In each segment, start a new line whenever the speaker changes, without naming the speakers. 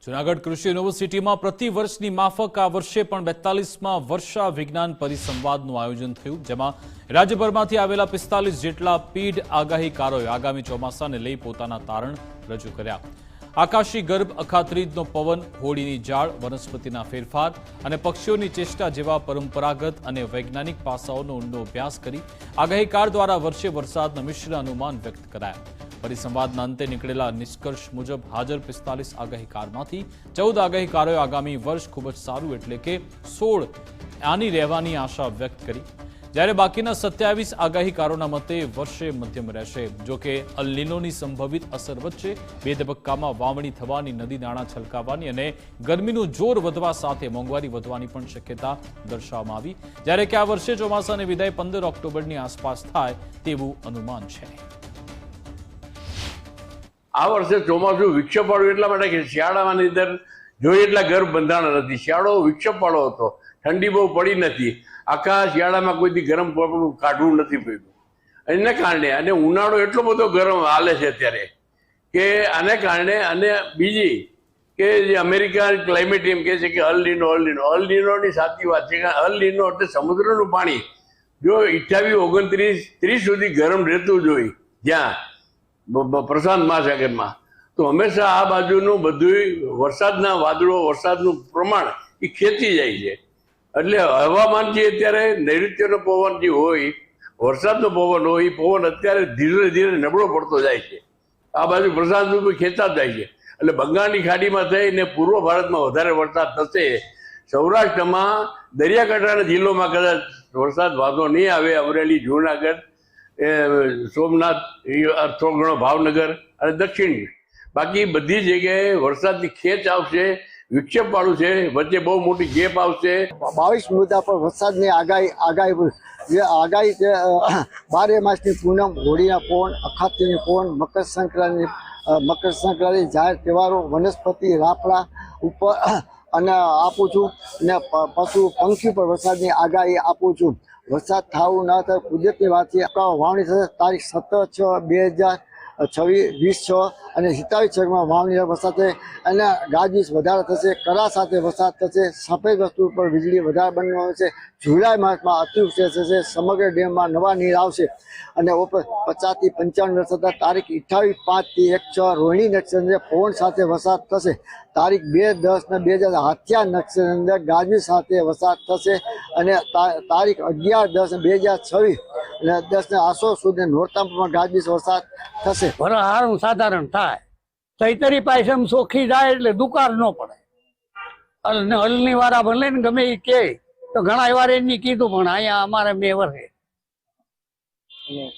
જૂનાગઢ કૃષિ યુનિવર્સિટીમાં પ્રતિ વર્ષની માફક આ વર્ષે પણ 42માં વર્ષા વિજ્ઞાન પરિસંવાદનું આયોજન થયું, જેમાં રાજ્યભરમાંથી આવેલા 45 જેટલા પીઢ આગાહીકારોએ આગામી ચોમાસાને લઈ પોતાના તારણ રજૂ કર્યા. આકાશી ગર્ભ, અખાત્રીજનો પવન, હોળીની જાળ, વનસ્પતિના ફેરફાર અને પક્ષીઓની ચેષ્ટા જેવા પરંપરાગત અને વૈજ્ઞાનિક પાસાઓનો ઊંડો અભ્યાસ કરી આગાહીકાર દ્વારા વર્ષે વરસાદના મિશ્ર અનુમાન વ્યક્ત કરાયા. પરિસંવાદના અંતે નીકળેલા નિષ્કર્ષ મુજબ હાજર 45 આગાહીકારમાંથી 14 આગાહીકારોએ આગામી વર્ષ ખૂબ જ સારું એટલે કે 16 આની રહેવાની આશા વ્યક્ત કરી, જ્યારે બાકીના 27 આગાહીકારોના મતે વર્ષે મધ્યમ રહેશે. જો કે અલ નીનોની સંભવિત અસર વચ્ચે બે તબક્કામાં વાવણી થવાની, નદી નાણાં છલકાવાની અને ગરમીનું જોર વધવા સાથે મોંઘવારી વધવાની પણ શક્યતા દર્શાવવામાં આવી, જ્યારે કે આ વર્ષે ચોમાસાની વિદાય 15 ઓક્ટોબરની આસપાસ થાય તેવું અનુમાન છે.
આ વર્ષે ચોમાસું વિક્ષેપવાળું એટલા માટે કે શિયાળાની અંદર જોઈએ એટલા ગર્ભ બંધાણા નથી. શિયાળો વિક્ષેપવાળો હતો, ઠંડી બહુ પડી નથી, આખા શિયાળામાં કોઈથી ગરમ કપડું કાઢવું નથી પડ્યું. એના કારણે અને ઉનાળો એટલો બધો ગરમ હાલે છે અત્યારે કે આને કારણે, અને બીજી કે જે અમેરિકા ક્લાઇમેટ એમ કહે છે કે અલ નીનોની સાચી વાત છે કે અલ નીનો એટલે સમુદ્રનું પાણી જો 28, 29, 30 સુધી ગરમ રહેતું જોઈએ જ્યાં પ્રશાંત મહાસાગરમાં, તો હંમેશા આ બાજુનું બધું વરસાદના વાદળો, વરસાદનું પ્રમાણ એ ખેંચી જાય છે. એટલે હવામાન જે અત્યારે નૈઋત્યનો પવન જે હોય, વરસાદનો પવન હોય, એ પવન અત્યારે ધીરે ધીરે નબળો પડતો જાય છે. આ બાજુ પ્રશાંતનું ખેંચતા જાય છે. એટલે બંગાળની ખાડીમાં થઈને પૂર્વ ભારતમાં વધારે વરસાદ થશે. સૌરાષ્ટ્રમાં દરિયાકાંઠાના જિલ્લોમાં કદાચ વરસાદ વાંધો નહીં આવે. અમરેલી, જૂનાગઢ, સોમનાથ, થોડો ઘણો ભાવનગર અને દક્ષિણ, બાકી બધી જગ્યાએ વરસાદની ખેંચ આવશે. વિક્ષેપવાળું છે, વચ્ચે બહુ મોટી ગેપ આવશે.
22 મુદ્દા પર વરસાદની આગાહી 12 માસની પૂનમ, હોળીના પવન, અખાત્રીજની પવન, મકર સંક્રાંતિ, જાહેર તહેવારો, વનસ્પતિ, રાફડા ઉપર અને આપું છું, અને પશુ પંખી પર વરસાદની આગાહી આપું છું. વરસાદ થવું ન થાય કુદરતની વાત છે. વાવણી થશે તારીખ 17/6/2026 અને 27/6 વાવણી વરસાદ થશે અને ગાજવીજ વધારે થશે, કરા સાથે વરસાદ થશે. સફેદ વસ્તુ પર વીજળી વધારે બનવાનું છે. જુલાઈ માસમાં અતિવૃષ્ટિ થશે, સમગ્ર ડેમમાં નવા નીર આવશે અને 50 થી 55 વરસાદ. તારીખ 28/5 રોહિણી નક્ષત્ર પવન સાથે વરસાદ થશે. તારીખ 2/10/2000 હાથિયા નક્ષત્ર અંદર ગાજવીજ સાથે વરસાદ થશે અને તારીખ 11/10/2026 અને 10 આસો સુધી નોરતામાં ગાજવીજ વરસાદ થશે.
સારું સાધારણ થાય, ચૈતરી પાયસમ સોખી જાય એટલે દુકાળ ન પડે. હલની વાળા ભલે ને ગમે એ કે તો ઘણા વાર એની કીધું, પણ અહીંયા અમારે 2 વર્ષે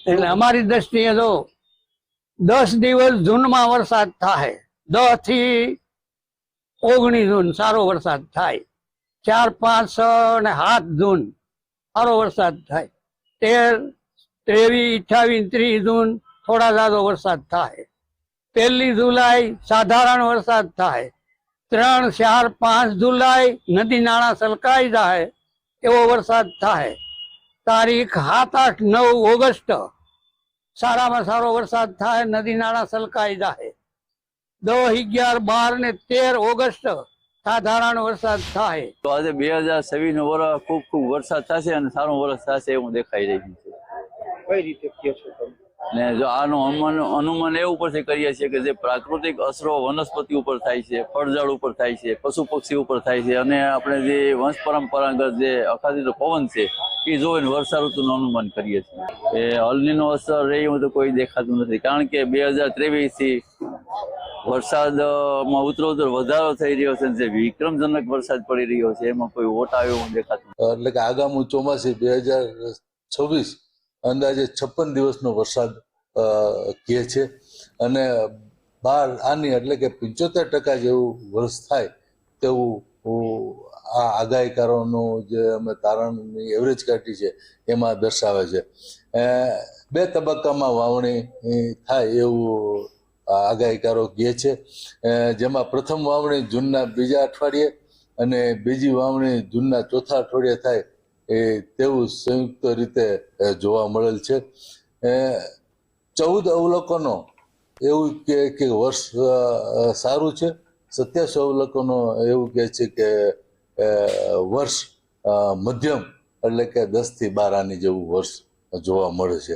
એટલે અમારી દ્રષ્ટિએ જો 10 દિવસ જૂનમાં વરસાદ થાય, 10 થી 19 જૂન સારો વરસાદ થાય, 4, 5, 6 અને 7 જૂન સારો વરસાદ થાય, 13, 23, 28, 30 જૂન થોડા જાજો વરસાદ થાય, 1 જુલાઈ સાધારણ વરસાદ થાય, 3, 4, 5 જુલાઈ નદી નાળા છલકાઈ જાય એવો વરસાદ થાય. તારીખ 7, 8, 9 ઓગસ્ટ સારામાં સારો વરસાદ થાય, નદી નાળા છલકાઈ જાય. 10, 11, 12 ને 13 ઓગસ્ટ સાધારણ વરસાદ થાય.
તો આજે 2026 નો વર્ષ ખૂબ વરસાદ થશે અને સારો વર્ષ થશે એવું દેખાઈ રહ્યું છે.
કઈ રીતે કહો છો તમે?
ને જો આનું અનુમાન એવું ઉપરથી કરીએ છીએ કે જે પ્રાકૃતિક અસરો વનસ્પતિ ઉપર થાય છે, ફળઝાડ ઉપર થાય છે, પશુ પક્ષી ઉપર થાય છે, અને આપણે જે વંશ પરંપરાગત જે અખાત્રીજનો પવન છે એ જોઈને વર્ષા ઋતુનું અનુમાન કરીએ છીએ. એ અલનીનો અસર રહી એવું તો કોઈ દેખાતું નથી, કારણ કે 2023 થી વરસાદમાં ઉત્તરોત્તર વધારો થઈ રહ્યો છે. જે વિક્રમજનક વરસાદ પડી રહ્યો છે એમાં કોઈ ઓટ આવ્યો એવું દેખાતું નથી.
એટલે કે આગામી ચોમાસી 2026 અંદાજે 56 દિવસનો વરસાદ કહે છે અને આની એટલે કે 75% જેવું વર્ષ થાય તેવું આ આગાહીકારોનું જે અમે તારણની એવરેજ કાઢી છે એમાં દર્શાવે છે. 2 તબક્કામાં વાવણી થાય એવું આગાહીકારો કહે છે, જેમાં પ્રથમ વાવણી જૂનના 2જા અઠવાડિયે અને બીજી વાવણી જૂનના 4થા અઠવાડિયે થાય તેવું સંયુક્ત રીતે જોવા મળેલ છે. 14 અવલોકનો એવું કે વર્ષ સારું છે, સત્યાસવલકોનો એવું કહે છે કે વર્ષ મધ્યમ એટલે કે 10 થી 12 આની જેવું વર્ષ જોવા મળે છે.